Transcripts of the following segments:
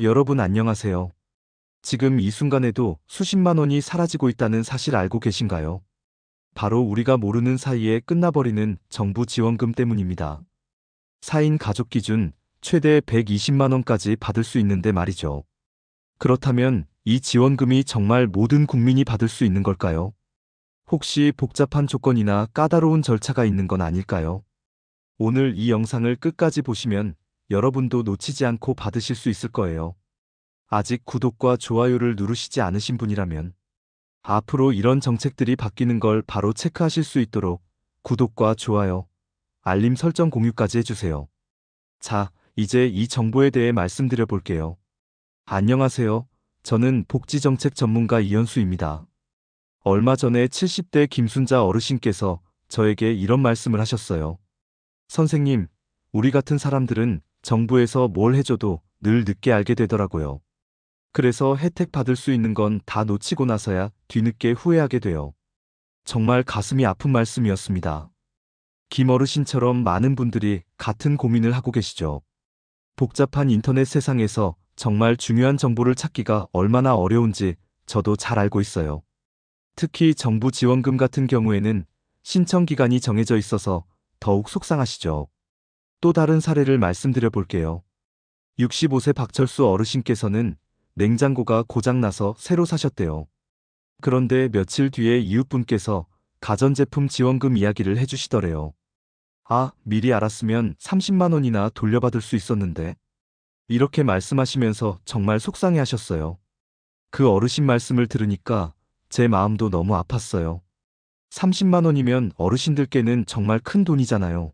여러분 안녕하세요. 지금 이 순간에도 수십만 원이 사라지고 있다는 사실 알고 계신가요? 바로 우리가 모르는 사이에 끝나버리는 정부 지원금 때문입니다. 4인 가족 기준 최대 120만 원까지 받을 수 있는데 말이죠. 그렇다면 이 지원금이 정말 모든 국민이 받을 수 있는 걸까요? 혹시 복잡한 조건이나 까다로운 절차가 있는 건 아닐까요? 오늘 이 영상을 끝까지 보시면 여러분도 놓치지 않고 받으실 수 있을 거예요. 아직 구독과 좋아요를 누르시지 않으신 분이라면 앞으로 이런 정책들이 바뀌는 걸 바로 체크하실 수 있도록 구독과 좋아요, 알림 설정 공유까지 해주세요. 자, 이제 이 정보에 대해 말씀드려 볼게요. 안녕하세요. 저는 복지정책 전문가 이현수입니다. 얼마 전에 70대 김순자 어르신께서 저에게 이런 말씀을 하셨어요. 선생님, 우리 같은 사람들은 정부에서 뭘 해줘도 늘 늦게 알게 되더라고요. 그래서 혜택 받을 수 있는 건 다 놓치고 나서야 뒤늦게 후회하게 돼요. 정말 가슴이 아픈 말씀이었습니다. 김 어르신처럼 많은 분들이 같은 고민을 하고 계시죠. 복잡한 인터넷 세상에서 정말 중요한 정보를 찾기가 얼마나 어려운지 저도 잘 알고 있어요. 특히 정부 지원금 같은 경우에는 신청 기간이 정해져 있어서 더욱 속상하시죠. 또 다른 사례를 말씀드려 볼게요. 65세 박철수 어르신께서는 냉장고가 고장나서 새로 사셨대요. 그런데 며칠 뒤에 이웃분께서 가전제품 지원금 이야기를 해주시더래요. 아, 미리 알았으면 30만 원이나 돌려받을 수 있었는데. 이렇게 말씀하시면서 정말 속상해 하셨어요. 그 어르신 말씀을 들으니까 제 마음도 너무 아팠어요. 30만 원이면 어르신들께는 정말 큰 돈이잖아요.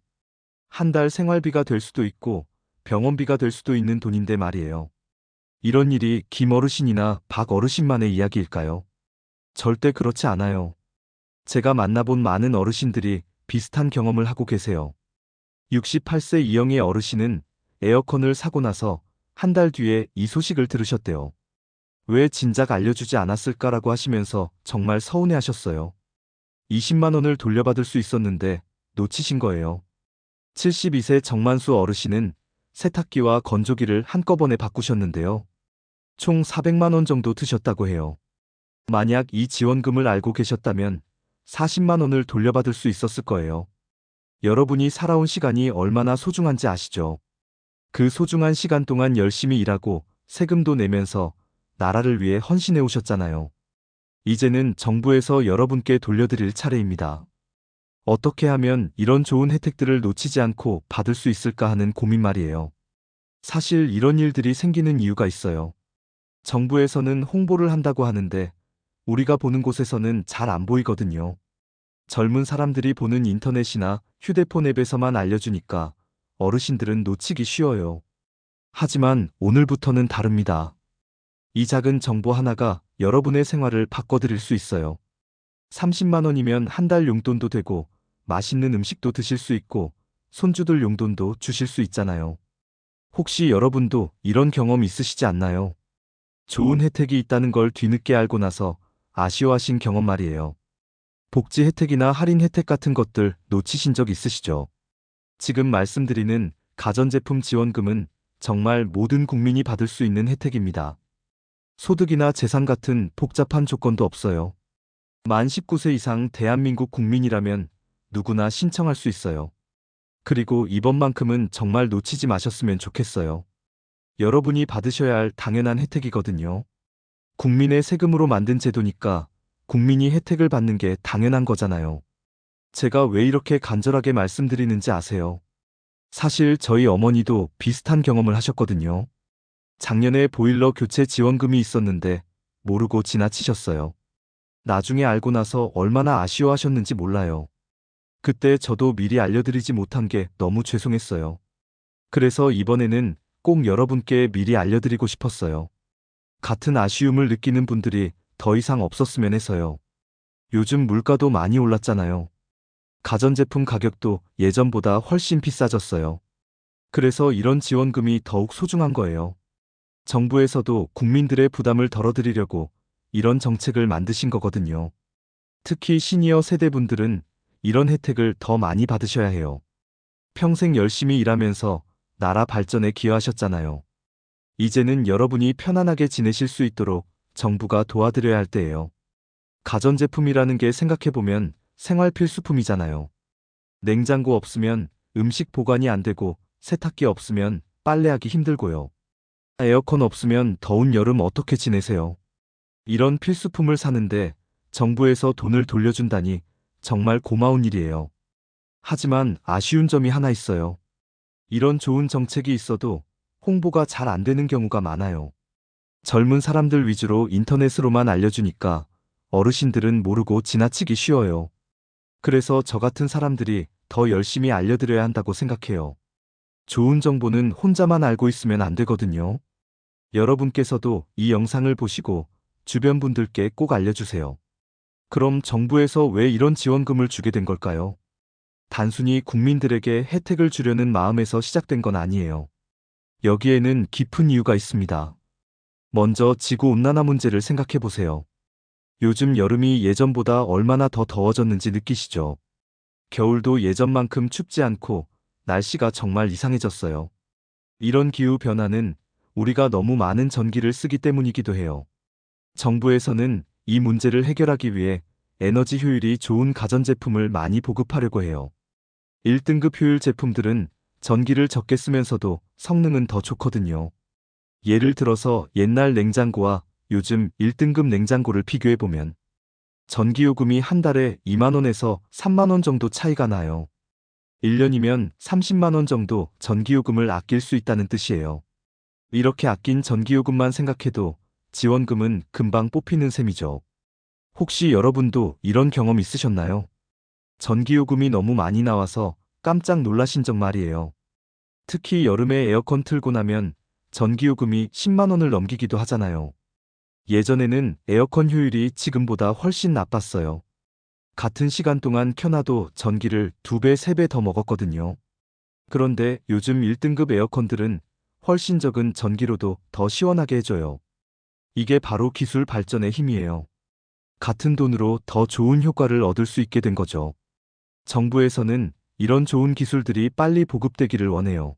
한 달 생활비가 될 수도 있고 병원비가 될 수도 있는 돈인데 말이에요. 이런 일이 김 어르신이나 박 어르신만의 이야기일까요? 절대 그렇지 않아요. 제가 만나본 많은 어르신들이 비슷한 경험을 하고 계세요. 68세 이영애 어르신은 에어컨을 사고 나서 한 달 뒤에 이 소식을 들으셨대요. 왜 진작 알려주지 않았을까라고 하시면서 정말 서운해 하셨어요. 20만 원을 돌려받을 수 있었는데 놓치신 거예요. 72세 정만수 어르신은 세탁기와 건조기를 한꺼번에 바꾸셨는데요. 총 400만 원 정도 드셨다고 해요. 만약 이 지원금을 알고 계셨다면 40만 원을 돌려받을 수 있었을 거예요. 여러분이 살아온 시간이 얼마나 소중한지 아시죠? 그 소중한 시간 동안 열심히 일하고 세금도 내면서 나라를 위해 헌신해 오셨잖아요. 이제는 정부에서 여러분께 돌려드릴 차례입니다. 어떻게 하면 이런 좋은 혜택들을 놓치지 않고 받을 수 있을까 하는 고민 말이에요. 사실 이런 일들이 생기는 이유가 있어요. 정부에서는 홍보를 한다고 하는데 우리가 보는 곳에서는 잘 안 보이거든요. 젊은 사람들이 보는 인터넷이나 휴대폰 앱에서만 알려주니까 어르신들은 놓치기 쉬워요. 하지만 오늘부터는 다릅니다. 이 작은 정보 하나가 여러분의 생활을 바꿔드릴 수 있어요. 30만 원이면 한 달 용돈도 되고 맛있는 음식도 드실 수 있고 손주들 용돈도 주실 수 있잖아요. 혹시 여러분도 이런 경험 있으시지 않나요? 좋은 혜택이 있다는 걸 뒤늦게 알고 나서 아쉬워하신 경험 말이에요. 복지 혜택이나 할인 혜택 같은 것들 놓치신 적 있으시죠? 지금 말씀드리는 가전제품 지원금은 정말 모든 국민이 받을 수 있는 혜택입니다. 소득이나 재산 같은 복잡한 조건도 없어요. 만 19세 이상 대한민국 국민이라면 누구나 신청할 수 있어요. 그리고 이번만큼은 정말 놓치지 마셨으면 좋겠어요. 여러분이 받으셔야 할 당연한 혜택이거든요. 국민의 세금으로 만든 제도니까 국민이 혜택을 받는 게 당연한 거잖아요. 제가 왜 이렇게 간절하게 말씀드리는지 아세요? 사실 저희 어머니도 비슷한 경험을 하셨거든요. 작년에 보일러 교체 지원금이 있었는데 모르고 지나치셨어요. 나중에 알고 나서 얼마나 아쉬워하셨는지 몰라요. 그때 저도 미리 알려드리지 못한 게 너무 죄송했어요. 그래서 이번에는 꼭 여러분께 미리 알려드리고 싶었어요. 같은 아쉬움을 느끼는 분들이 더 이상 없었으면 해서요. 요즘 물가도 많이 올랐잖아요. 가전제품 가격도 예전보다 훨씬 비싸졌어요. 그래서 이런 지원금이 더욱 소중한 거예요. 정부에서도 국민들의 부담을 덜어드리려고 이런 정책을 만드신 거거든요. 특히 시니어 세대분들은 이런 혜택을 더 많이 받으셔야 해요. 평생 열심히 일하면서 나라 발전에 기여하셨잖아요. 이제는 여러분이 편안하게 지내실 수 있도록 정부가 도와드려야 할 때예요. 가전제품이라는 게 생각해보면 생활 필수품이잖아요. 냉장고 없으면 음식 보관이 안 되고, 세탁기 없으면 빨래하기 힘들고요. 에어컨 없으면 더운 여름 어떻게 지내세요? 이런 필수품을 사는데 정부에서 돈을 돌려준다니 정말 고마운 일이에요. 하지만 아쉬운 점이 하나 있어요. 이런 좋은 정책이 있어도 홍보가 잘 안 되는 경우가 많아요. 젊은 사람들 위주로 인터넷으로만 알려주니까 어르신들은 모르고 지나치기 쉬워요. 그래서 저 같은 사람들이 더 열심히 알려드려야 한다고 생각해요. 좋은 정보는 혼자만 알고 있으면 안 되거든요. 여러분께서도 이 영상을 보시고 주변 분들께 꼭 알려주세요. 그럼 정부에서 왜 이런 지원금을 주게 된 걸까요? 단순히 국민들에게 혜택을 주려는 마음에서 시작된 건 아니에요. 여기에는 깊은 이유가 있습니다. 먼저 지구온난화 문제를 생각해 보세요. 요즘 여름이 예전보다 얼마나 더 더워졌는지 느끼시죠? 겨울도 예전만큼 춥지 않고 날씨가 정말 이상해졌어요. 이런 기후 변화는 우리가 너무 많은 전기를 쓰기 때문이기도 해요. 정부에서는 이 문제를 해결하기 위해 에너지 효율이 좋은 가전제품을 많이 보급하려고 해요. 1등급 효율 제품들은 전기를 적게 쓰면서도 성능은 더 좋거든요. 예를 들어서 옛날 냉장고와 요즘 1등급 냉장고를 비교해보면 전기요금이 한 달에 2만 원에서 3만 원 정도 차이가 나요. 1년이면 30만 원 정도 전기요금을 아낄 수 있다는 뜻이에요. 이렇게 아낀 전기요금만 생각해도 지원금은 금방 뽑히는 셈이죠. 혹시 여러분도 이런 경험 있으셨나요? 전기요금이 너무 많이 나와서 깜짝 놀라신 적 말이에요. 특히 여름에 에어컨 틀고 나면 전기요금이 10만 원을 넘기기도 하잖아요. 예전에는 에어컨 효율이 지금보다 훨씬 나빴어요. 같은 시간 동안 켜놔도 전기를 2배, 3배 더 먹었거든요. 그런데 요즘 1등급 에어컨들은 훨씬 적은 전기로도 더 시원하게 해줘요. 이게 바로 기술 발전의 힘이에요. 같은 돈으로 더 좋은 효과를 얻을 수 있게 된 거죠. 정부에서는 이런 좋은 기술들이 빨리 보급되기를 원해요.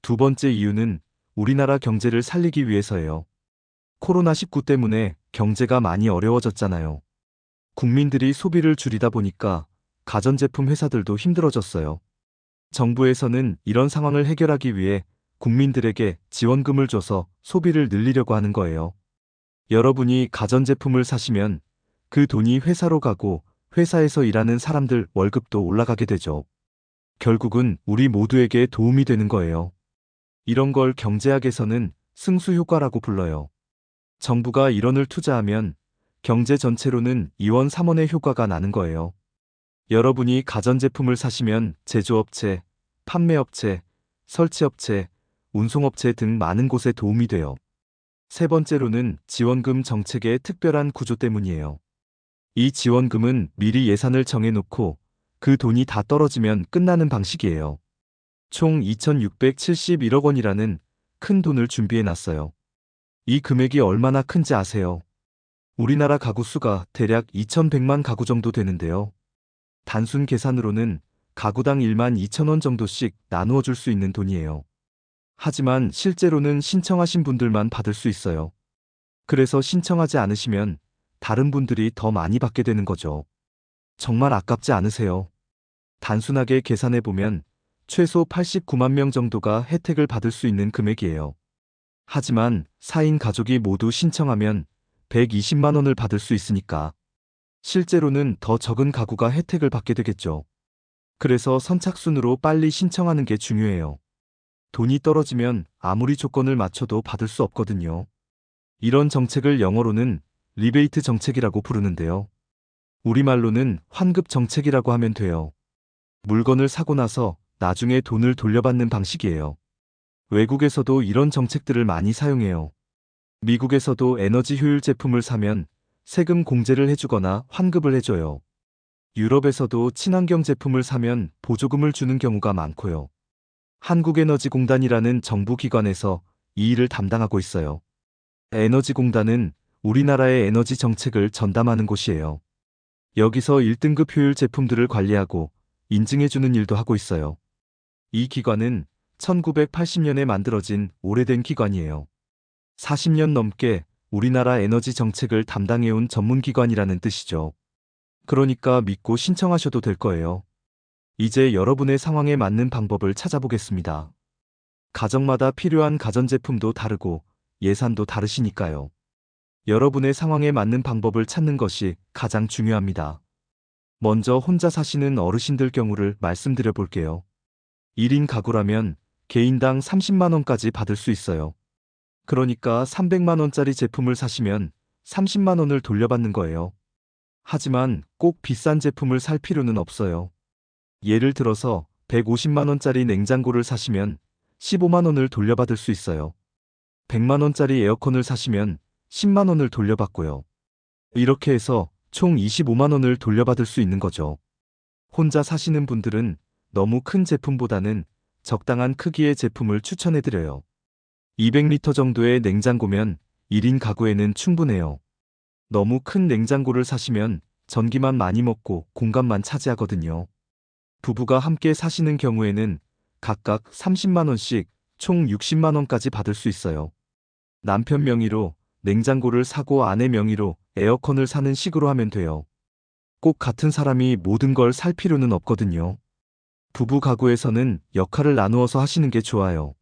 두 번째 이유는 우리나라 경제를 살리기 위해서예요. 코로나19 때문에 경제가 많이 어려워졌잖아요. 국민들이 소비를 줄이다 보니까 가전제품 회사들도 힘들어졌어요. 정부에서는 이런 상황을 해결하기 위해 국민들에게 지원금을 줘서 소비를 늘리려고 하는 거예요. 여러분이 가전제품을 사시면 그 돈이 회사로 가고 회사에서 일하는 사람들 월급도 올라가게 되죠. 결국은 우리 모두에게 도움이 되는 거예요. 이런 걸 경제학에서는 승수 효과라고 불러요. 정부가 1원을 투자하면 경제 전체로는 2원, 3원의 효과가 나는 거예요. 여러분이 가전제품을 사시면 제조업체, 판매업체, 설치업체, 운송업체 등 많은 곳에 도움이 돼요. 세 번째로는 지원금 정책의 특별한 구조 때문이에요. 이 지원금은 미리 예산을 정해놓고 그 돈이 다 떨어지면 끝나는 방식이에요. 총 2,671억 원이라는 큰 돈을 준비해놨어요. 이 금액이 얼마나 큰지 아세요? 우리나라 가구 수가 대략 2,100만 가구 정도 되는데요. 단순 계산으로는 가구당 1만 2천 원 정도씩 나누어 줄 수 있는 돈이에요. 하지만 실제로는 신청하신 분들만 받을 수 있어요. 그래서 신청하지 않으시면 다른 분들이 더 많이 받게 되는 거죠. 정말 아깝지 않으세요? 단순하게 계산해보면 최소 89만 명 정도가 혜택을 받을 수 있는 금액이에요. 하지만 4인 가족이 모두 신청하면 120만 원을 받을 수 있으니까 실제로는 더 적은 가구가 혜택을 받게 되겠죠. 그래서 선착순으로 빨리 신청하는 게 중요해요. 돈이 떨어지면 아무리 조건을 맞춰도 받을 수 없거든요. 이런 정책을 영어로는 리베이트 정책이라고 부르는데요. 우리말로는 환급 정책이라고 하면 돼요. 물건을 사고 나서 나중에 돈을 돌려받는 방식이에요. 외국에서도 이런 정책들을 많이 사용해요. 미국에서도 에너지 효율 제품을 사면 세금 공제를 해주거나 환급을 해줘요. 유럽에서도 친환경 제품을 사면 보조금을 주는 경우가 많고요. 한국에너지공단이라는 정부 기관에서 이 일을 담당하고 있어요. 에너지공단은 우리나라의 에너지 정책을 전담하는 곳이에요. 여기서 1등급 효율 제품들을 관리하고 인증해주는 일도 하고 있어요. 이 기관은 1980년에 만들어진 오래된 기관이에요. 40년 넘게 우리나라 에너지 정책을 담당해온 전문기관이라는 뜻이죠. 그러니까 믿고 신청하셔도 될 거예요. 이제 여러분의 상황에 맞는 방법을 찾아보겠습니다. 가정마다 필요한 가전제품도 다르고 예산도 다르시니까요. 여러분의 상황에 맞는 방법을 찾는 것이 가장 중요합니다. 먼저 혼자 사시는 어르신들 경우를 말씀드려 볼게요. 1인 가구라면 개인당 30만 원까지 받을 수 있어요. 그러니까 300만 원짜리 제품을 사시면 30만 원을 돌려받는 거예요. 하지만 꼭 비싼 제품을 살 필요는 없어요. 예를 들어서 150만 원짜리 냉장고를 사시면 15만 원을 돌려받을 수 있어요. 100만 원짜리 에어컨을 사시면 10만 원을 돌려받고요. 이렇게 해서 총 25만 원을 돌려받을 수 있는 거죠. 혼자 사시는 분들은 너무 큰 제품보다는 적당한 크기의 제품을 추천해드려요. 200리터 정도의 냉장고면 1인 가구에는 충분해요. 너무 큰 냉장고를 사시면 전기만 많이 먹고 공간만 차지하거든요. 부부가 함께 사시는 경우에는 각각 30만 원씩 총 60만 원까지 받을 수 있어요. 남편 명의로 냉장고를 사고 아내 명의로 에어컨을 사는 식으로 하면 돼요. 꼭 같은 사람이 모든 걸 살 필요는 없거든요. 부부 가구에서는 역할을 나누어서 하시는 게 좋아요.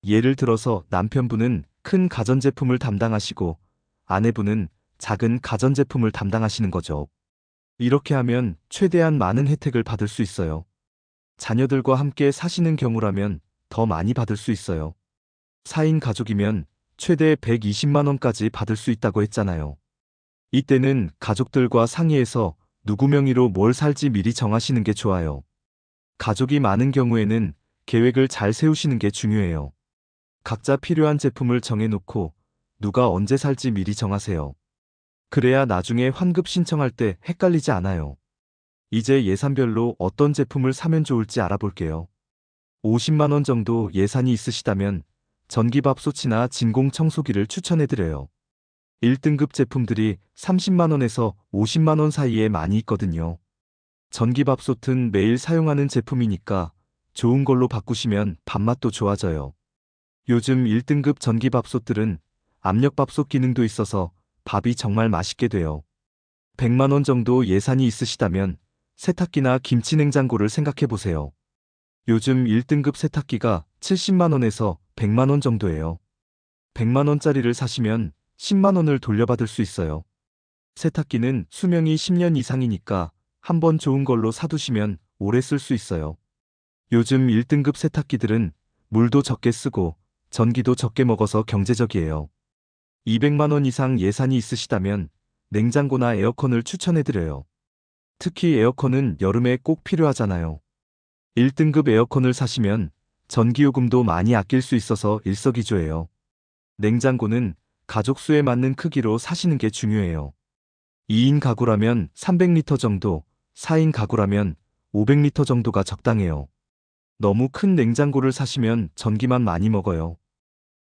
예를 들어서 남편분은 큰 가전제품을 담당하시고 아내분은 작은 가전제품을 담당하시는 거죠. 이렇게 하면 최대한 많은 혜택을 받을 수 있어요. 자녀들과 함께 사시는 경우라면 더 많이 받을 수 있어요. 4인 가족이면 최대 120만 원까지 받을 수 있다고 했잖아요. 이때는 가족들과 상의해서 누구 명의로 뭘 살지 미리 정하시는 게 좋아요. 가족이 많은 경우에는 계획을 잘 세우시는 게 중요해요. 각자 필요한 제품을 정해놓고 누가 언제 살지 미리 정하세요. 그래야 나중에 환급 신청할 때 헷갈리지 않아요. 이제 예산별로 어떤 제품을 사면 좋을지 알아볼게요. 50만 원 정도 예산이 있으시다면 전기밥솥이나 진공청소기를 추천해드려요. 1등급 제품들이 30만 원에서 50만 원 사이에 많이 있거든요. 전기밥솥은 매일 사용하는 제품이니까 좋은 걸로 바꾸시면 밥맛도 좋아져요. 요즘 1등급 전기밥솥들은 압력밥솥 기능도 있어서 밥이 정말 맛있게 돼요. 100만 원 정도 예산이 있으시다면 세탁기나 김치냉장고를 생각해 보세요. 요즘 1등급 세탁기가 70만 원에서 100만 원 정도예요. 100만 원짜리를 사시면 10만 원을 돌려받을 수 있어요. 세탁기는 수명이 10년 이상이니까 한번 좋은 걸로 사두시면 오래 쓸 수 있어요. 요즘 1등급 세탁기들은 물도 적게 쓰고 전기도 적게 먹어서 경제적이에요. 200만 원 이상 예산이 있으시다면 냉장고나 에어컨을 추천해드려요. 특히 에어컨은 여름에 꼭 필요하잖아요. 1등급 에어컨을 사시면 전기요금도 많이 아낄 수 있어서 일석이조예요. 냉장고는 가족 수에 맞는 크기로 사시는 게 중요해요. 2인 가구라면 300리터 정도, 4인 가구라면 500리터 정도가 적당해요. 너무 큰 냉장고를 사시면 전기만 많이 먹어요.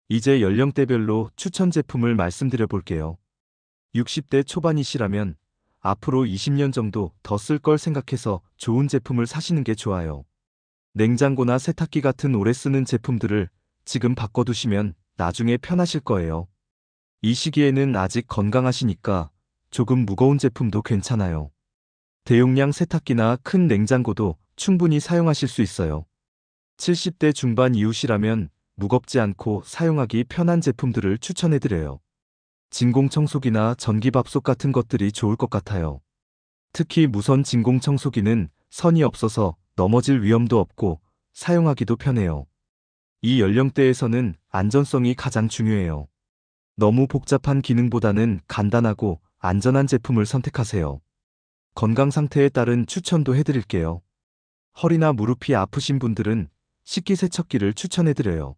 이제 연령대별로 추천 제품을 말씀드려 볼게요. 60대 초반이시라면 앞으로 20년 정도 더 쓸 걸 생각해서 좋은 제품을 사시는 게 좋아요. 냉장고나 세탁기 같은 오래 쓰는 제품들을 지금 바꿔두시면 나중에 편하실 거예요. 이 시기에는 아직 건강하시니까 조금 무거운 제품도 괜찮아요. 대용량 세탁기나 큰 냉장고도 충분히 사용하실 수 있어요. 70대 중반 이후시라면 무겁지 않고 사용하기 편한 제품들을 추천해드려요. 진공청소기나 전기밥솥 같은 것들이 좋을 것 같아요. 특히 무선 진공청소기는 선이 없어서 넘어질 위험도 없고 사용하기도 편해요. 이 연령대에서는 안전성이 가장 중요해요. 너무 복잡한 기능보다는 간단하고 안전한 제품을 선택하세요. 건강 상태에 따른 추천도 해드릴게요. 허리나 무릎이 아프신 분들은 식기세척기를 추천해드려요.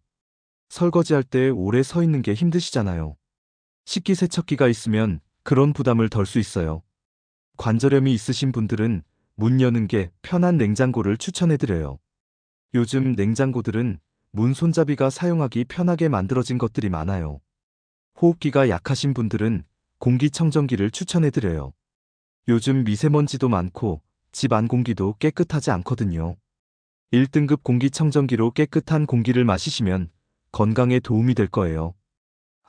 설거지할 때 오래 서 있는 게 힘드시잖아요. 식기세척기가 있으면 그런 부담을 덜 수 있어요. 관절염이 있으신 분들은 문 여는 게 편한 냉장고를 추천해드려요. 요즘 냉장고들은 문 손잡이가 사용하기 편하게 만들어진 것들이 많아요. 호흡기가 약하신 분들은 공기청정기를 추천해드려요. 요즘 미세먼지도 많고 집 안 공기도 깨끗하지 않거든요. 1등급 공기청정기로 깨끗한 공기를 마시시면 건강에 도움이 될 거예요.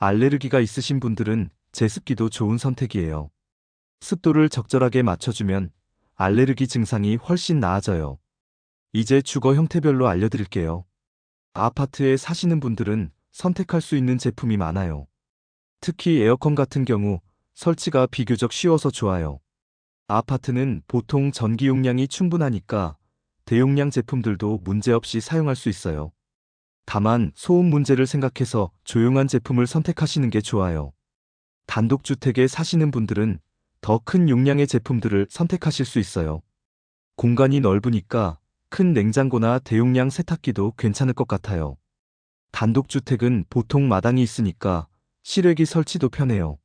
알레르기가 있으신 분들은 제습기도 좋은 선택이에요. 습도를 적절하게 맞춰주면 알레르기 증상이 훨씬 나아져요. 이제 주거 형태별로 알려드릴게요. 아파트에 사시는 분들은 선택할 수 있는 제품이 많아요. 특히 에어컨 같은 경우 설치가 비교적 쉬워서 좋아요. 아파트는 보통 전기 용량이 충분하니까 대용량 제품들도 문제없이 사용할 수 있어요. 다만 소음 문제를 생각해서 조용한 제품을 선택하시는 게 좋아요. 단독주택에 사시는 분들은 더 큰 용량의 제품들을 선택하실 수 있어요. 공간이 넓으니까 큰 냉장고나 대용량 세탁기도 괜찮을 것 같아요. 단독주택은 보통 마당이 있으니까 실외기 설치도 편해요.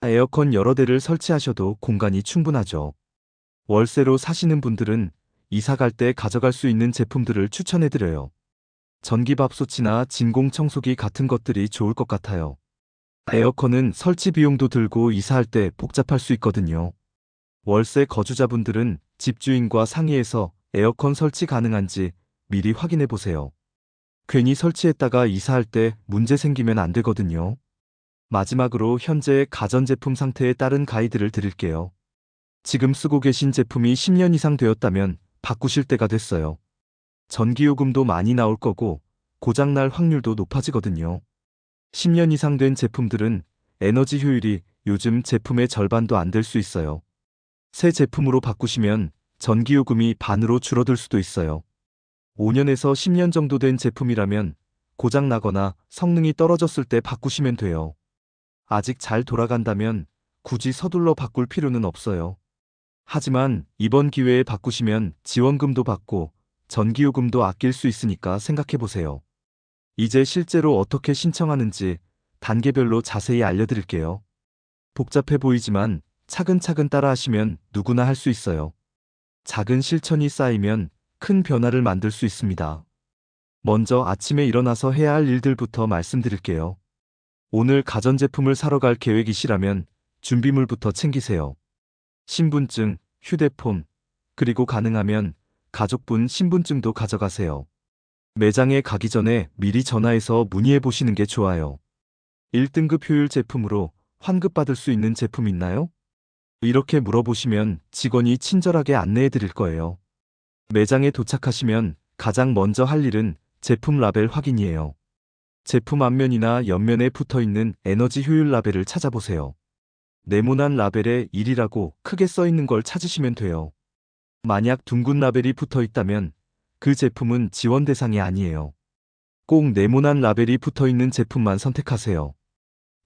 에어컨 여러 대를 설치하셔도 공간이 충분하죠. 월세로 사시는 분들은 이사 갈 때 가져갈 수 있는 제품들을 추천해드려요. 전기밥솥이나 진공청소기 같은 것들이 좋을 것 같아요. 에어컨은 설치 비용도 들고 이사할 때 복잡할 수 있거든요. 월세 거주자분들은 집주인과 상의해서 에어컨 설치 가능한지 미리 확인해 보세요. 괜히 설치했다가 이사할 때 문제 생기면 안 되거든요. 마지막으로 현재의 가전제품 상태에 따른 가이드를 드릴게요. 지금 쓰고 계신 제품이 10년 이상 되었다면 바꾸실 때가 됐어요. 전기요금도 많이 나올 거고 고장날 확률도 높아지거든요. 10년 이상 된 제품들은 에너지 효율이 요즘 제품의 절반도 안 될 수 있어요. 새 제품으로 바꾸시면 전기요금이 반으로 줄어들 수도 있어요. 5년에서 10년 정도 된 제품이라면 고장 나거나 성능이 떨어졌을 때 바꾸시면 돼요. 아직 잘 돌아간다면 굳이 서둘러 바꿀 필요는 없어요. 하지만 이번 기회에 바꾸시면 지원금도 받고 전기요금도 아낄 수 있으니까 생각해 보세요. 이제 실제로 어떻게 신청하는지 단계별로 자세히 알려드릴게요. 복잡해 보이지만 차근차근 따라하시면 누구나 할 수 있어요. 작은 실천이 쌓이면 큰 변화를 만들 수 있습니다. 먼저 아침에 일어나서 해야 할 일들부터 말씀드릴게요. 오늘 가전제품을 사러 갈 계획이시라면 준비물부터 챙기세요. 신분증, 휴대폰, 그리고 가능하면 가족분 신분증도 가져가세요. 매장에 가기 전에 미리 전화해서 문의해 보시는 게 좋아요. 1등급 효율 제품으로 환급받을 수 있는 제품 있나요? 이렇게 물어보시면 직원이 친절하게 안내해 드릴 거예요. 매장에 도착하시면 가장 먼저 할 일은 제품 라벨 확인이에요. 제품 앞면이나 옆면에 붙어 있는 에너지 효율 라벨을 찾아보세요. 네모난 라벨에 1이라고 크게 써 있는 걸 찾으시면 돼요. 만약 둥근 라벨이 붙어 있다면 그 제품은 지원 대상이 아니에요. 꼭 네모난 라벨이 붙어 있는 제품만 선택하세요.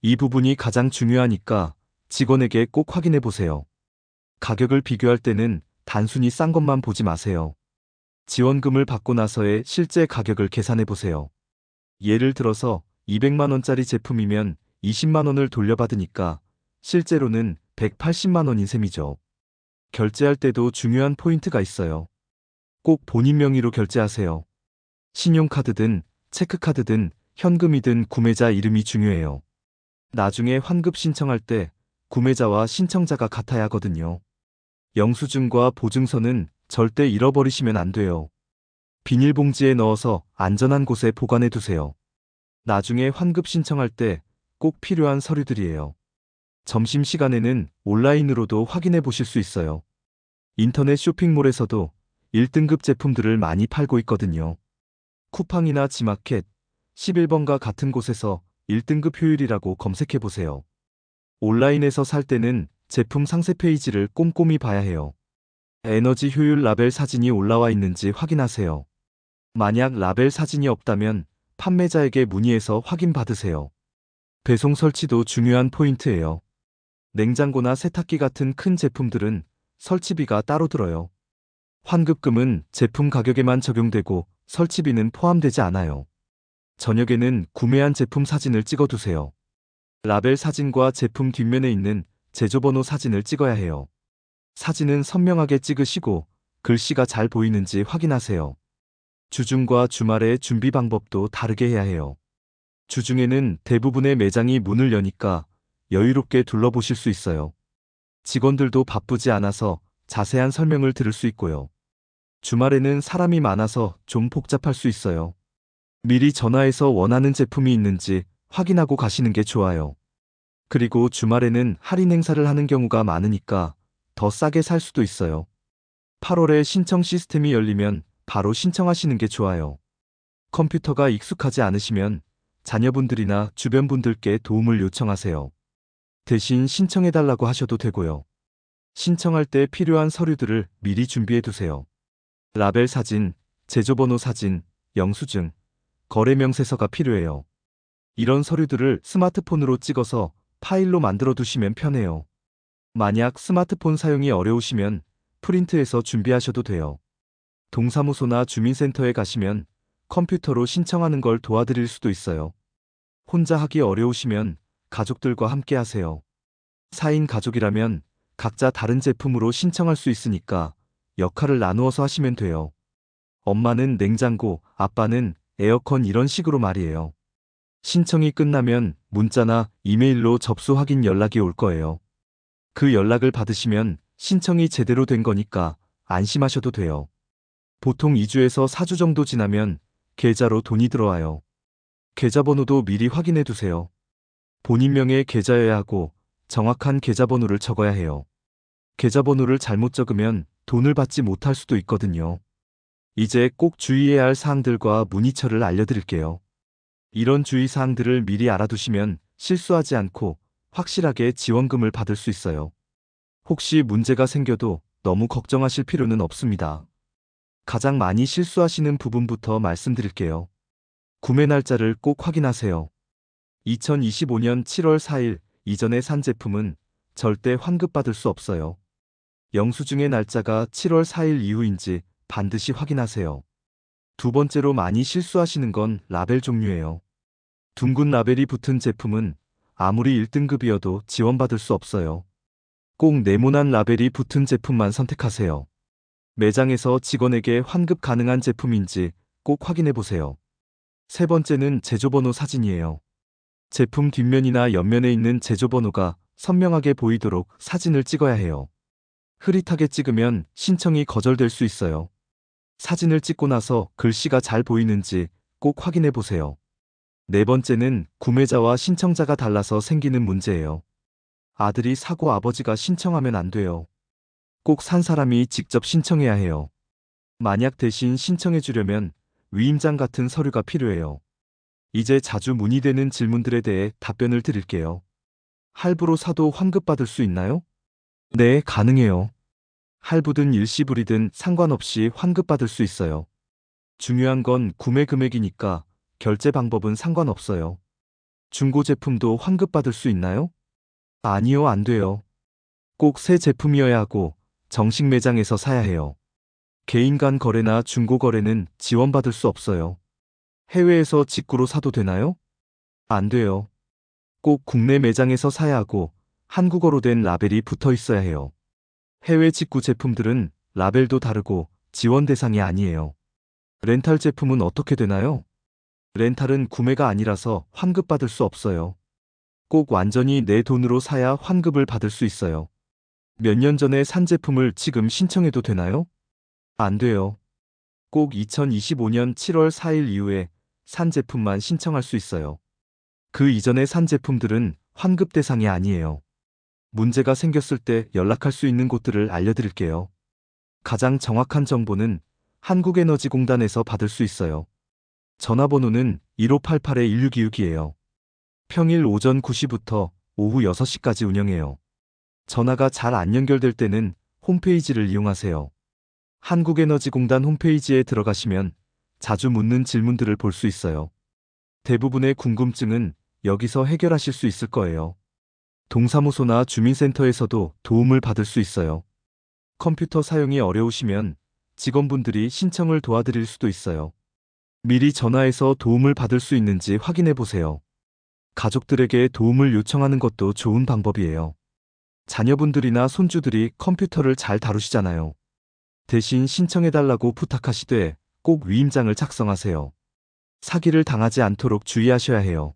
이 부분이 가장 중요하니까 직원에게 꼭 확인해 보세요. 가격을 비교할 때는 단순히 싼 것만 보지 마세요. 지원금을 받고 나서의 실제 가격을 계산해 보세요. 예를 들어서 200만 원짜리 제품이면 20만 원을 돌려받으니까 실제로는 180만 원인 셈이죠. 결제할 때도 중요한 포인트가 있어요. 꼭 본인 명의로 결제하세요. 신용카드든 체크카드든 현금이든 구매자 이름이 중요해요. 나중에 환급 신청할 때 구매자와 신청자가 같아야 하거든요. 영수증과 보증서는 절대 잃어버리시면 안 돼요. 비닐봉지에 넣어서 안전한 곳에 보관해 두세요. 나중에 환급 신청할 때 꼭 필요한 서류들이에요. 점심시간에는 온라인으로도 확인해 보실 수 있어요. 인터넷 쇼핑몰에서도 1등급 제품들을 많이 팔고 있거든요. 쿠팡이나 지마켓, 11번가 같은 곳에서 1등급 효율이라고 검색해 보세요. 온라인에서 살 때는 제품 상세 페이지를 꼼꼼히 봐야 해요. 에너지 효율 라벨 사진이 올라와 있는지 확인하세요. 만약 라벨 사진이 없다면 판매자에게 문의해서 확인받으세요. 배송 설치도 중요한 포인트예요. 냉장고나 세탁기 같은 큰 제품들은 설치비가 따로 들어요. 환급금은 제품 가격에만 적용되고 설치비는 포함되지 않아요. 저녁에는 구매한 제품 사진을 찍어두세요. 라벨 사진과 제품 뒷면에 있는 제조번호 사진을 찍어야 해요. 사진은 선명하게 찍으시고 글씨가 잘 보이는지 확인하세요. 주중과 주말의 준비 방법도 다르게 해야 해요. 주중에는 대부분의 매장이 문을 여니까 여유롭게 둘러보실 수 있어요. 직원들도 바쁘지 않아서 자세한 설명을 들을 수 있고요. 주말에는 사람이 많아서 좀 복잡할 수 있어요. 미리 전화해서 원하는 제품이 있는지 확인하고 가시는 게 좋아요. 그리고 주말에는 할인 행사를 하는 경우가 많으니까 더 싸게 살 수도 있어요. 8월에 신청 시스템이 열리면 바로 신청하시는 게 좋아요. 컴퓨터가 익숙하지 않으시면 자녀분들이나 주변 분들께 도움을 요청하세요. 대신 신청해달라고 하셔도 되고요. 신청할 때 필요한 서류들을 미리 준비해 두세요. 라벨 사진, 제조번호 사진, 영수증, 거래 명세서가 필요해요. 이런 서류들을 스마트폰으로 찍어서 파일로 만들어 두시면 편해요. 만약 스마트폰 사용이 어려우시면 프린트해서 준비하셔도 돼요. 동사무소나 주민센터에 가시면 컴퓨터로 신청하는 걸 도와드릴 수도 있어요. 혼자 하기 어려우시면 가족들과 함께 하세요. 4인 가족이라면 각자 다른 제품으로 신청할 수 있으니까 역할을 나누어서 하시면 돼요. 엄마는 냉장고, 아빠는 에어컨 이런 식으로 말이에요. 신청이 끝나면 문자나 이메일로 접수 확인 연락이 올 거예요. 그 연락을 받으시면 신청이 제대로 된 거니까 안심하셔도 돼요. 보통 2주에서 4주 정도 지나면 계좌로 돈이 들어와요. 계좌번호도 미리 확인해 두세요. 본인 명의 계좌여야 하고 정확한 계좌번호를 적어야 해요. 계좌번호를 잘못 적으면 돈을 받지 못할 수도 있거든요. 이제 꼭 주의해야 할 사항들과 문의처를 알려드릴게요. 이런 주의사항들을 미리 알아두시면 실수하지 않고 확실하게 지원금을 받을 수 있어요. 혹시 문제가 생겨도 너무 걱정하실 필요는 없습니다. 가장 많이 실수하시는 부분부터 말씀드릴게요. 구매 날짜를 꼭 확인하세요. 2025년 7월 4일 이전에 산 제품은 절대 환급받을 수 없어요. 영수증의 날짜가 7월 4일 이후인지 반드시 확인하세요. 두 번째로 많이 실수하시는 건 라벨 종류예요. 둥근 라벨이 붙은 제품은 아무리 1등급이어도 지원받을 수 없어요. 꼭 네모난 라벨이 붙은 제품만 선택하세요. 매장에서 직원에게 환급 가능한 제품인지 꼭 확인해 보세요. 세 번째는 제조번호 사진이에요. 제품 뒷면이나 옆면에 있는 제조번호가 선명하게 보이도록 사진을 찍어야 해요. 흐릿하게 찍으면 신청이 거절될 수 있어요. 사진을 찍고 나서 글씨가 잘 보이는지 꼭 확인해 보세요. 네 번째는 구매자와 신청자가 달라서 생기는 문제예요. 아들이 사고 아버지가 신청하면 안 돼요. 꼭 산 사람이 직접 신청해야 해요. 만약 대신 신청해 주려면 위임장 같은 서류가 필요해요. 이제 자주 문의되는 질문들에 대해 답변을 드릴게요. 할부로 사도 환급받을 수 있나요? 네, 가능해요. 할부든 일시불이든 상관없이 환급받을 수 있어요. 중요한 건 구매 금액이니까 결제 방법은 상관없어요. 중고 제품도 환급받을 수 있나요? 아니요, 안 돼요. 꼭 새 제품이어야 하고 정식 매장에서 사야 해요. 개인 간 거래나 중고 거래는 지원받을 수 없어요. 해외에서 직구로 사도 되나요? 안 돼요. 꼭 국내 매장에서 사야 하고 한국어로 된 라벨이 붙어 있어야 해요. 해외 직구 제품들은 라벨도 다르고 지원 대상이 아니에요. 렌탈 제품은 어떻게 되나요? 렌탈은 구매가 아니라서 환급받을 수 없어요. 꼭 완전히 내 돈으로 사야 환급을 받을 수 있어요. 몇 년 전에 산 제품을 지금 신청해도 되나요? 안 돼요. 꼭 2025년 7월 4일 이후에 산 제품만 신청할 수 있어요. 그 이전에 산 제품들은 환급 대상이 아니에요. 문제가 생겼을 때 연락할 수 있는 곳들을 알려드릴게요. 가장 정확한 정보는 한국에너지공단에서 받을 수 있어요. 전화번호는 1588-1626이에요. 평일 오전 9시부터 오후 6시까지 운영해요. 전화가 잘 안 연결될 때는 홈페이지를 이용하세요. 한국에너지공단 홈페이지에 들어가시면 자주 묻는 질문들을 볼 수 있어요. 대부분의 궁금증은 여기서 해결하실 수 있을 거예요. 동사무소나 주민센터에서도 도움을 받을 수 있어요. 컴퓨터 사용이 어려우시면 직원분들이 신청을 도와드릴 수도 있어요. 미리 전화해서 도움을 받을 수 있는지 확인해 보세요. 가족들에게 도움을 요청하는 것도 좋은 방법이에요. 자녀분들이나 손주들이 컴퓨터를 잘 다루시잖아요. 대신 신청해달라고 부탁하시되 꼭 위임장을 작성하세요. 사기를 당하지 않도록 주의하셔야 해요.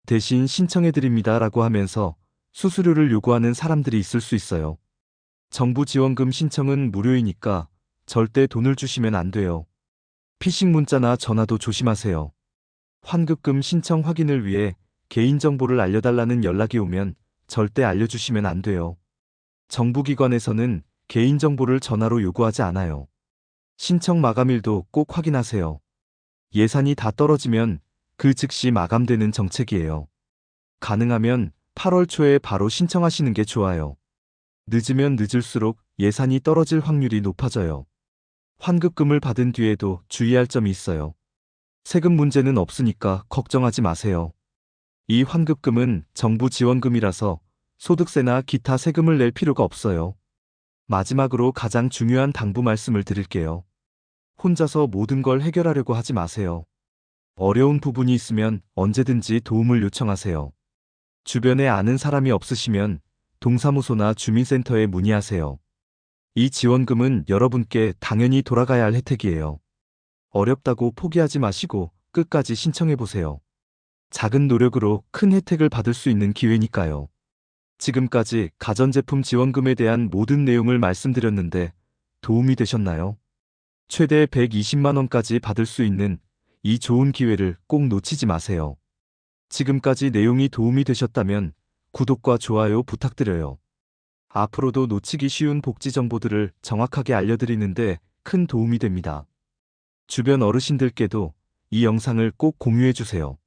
대신 신청해드립니다라고 하면서 수수료를 요구하는 사람들이 있을 수 있어요. 정부 지원금 신청은 무료이니까 절대 돈을 주시면 안 돼요. 피싱 문자나 전화도 조심하세요. 환급금 신청 확인을 위해 개인정보를 알려달라는 연락이 오면 절대 알려주시면 안 돼요. 정부기관에서는 개인정보를 전화로 요구하지 않아요. 신청 마감일도 꼭 확인하세요. 예산이 다 떨어지면 그 즉시 마감되는 정책이에요. 가능하면 8월 초에 바로 신청하시는 게 좋아요. 늦으면 늦을수록 예산이 떨어질 확률이 높아져요. 환급금을 받은 뒤에도 주의할 점이 있어요. 세금 문제는 없으니까 걱정하지 마세요. 이 환급금은 정부 지원금이라서 소득세나 기타 세금을 낼 필요가 없어요. 마지막으로 가장 중요한 당부 말씀을 드릴게요. 혼자서 모든 걸 해결하려고 하지 마세요. 어려운 부분이 있으면 언제든지 도움을 요청하세요. 주변에 아는 사람이 없으시면 동사무소나 주민센터에 문의하세요. 이 지원금은 여러분께 당연히 돌아가야 할 혜택이에요. 어렵다고 포기하지 마시고 끝까지 신청해보세요. 작은 노력으로 큰 혜택을 받을 수 있는 기회니까요. 지금까지 가전제품 지원금에 대한 모든 내용을 말씀드렸는데 도움이 되셨나요? 최대 120만 원까지 받을 수 있는 이 좋은 기회를 꼭 놓치지 마세요. 지금까지 내용이 도움이 되셨다면 구독과 좋아요 부탁드려요. 앞으로도 놓치기 쉬운 복지 정보들을 정확하게 알려드리는데 큰 도움이 됩니다. 주변 어르신들께도 이 영상을 꼭 공유해주세요.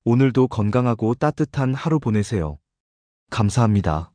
오늘도 건강하고 따뜻한 하루 보내세요. 감사합니다.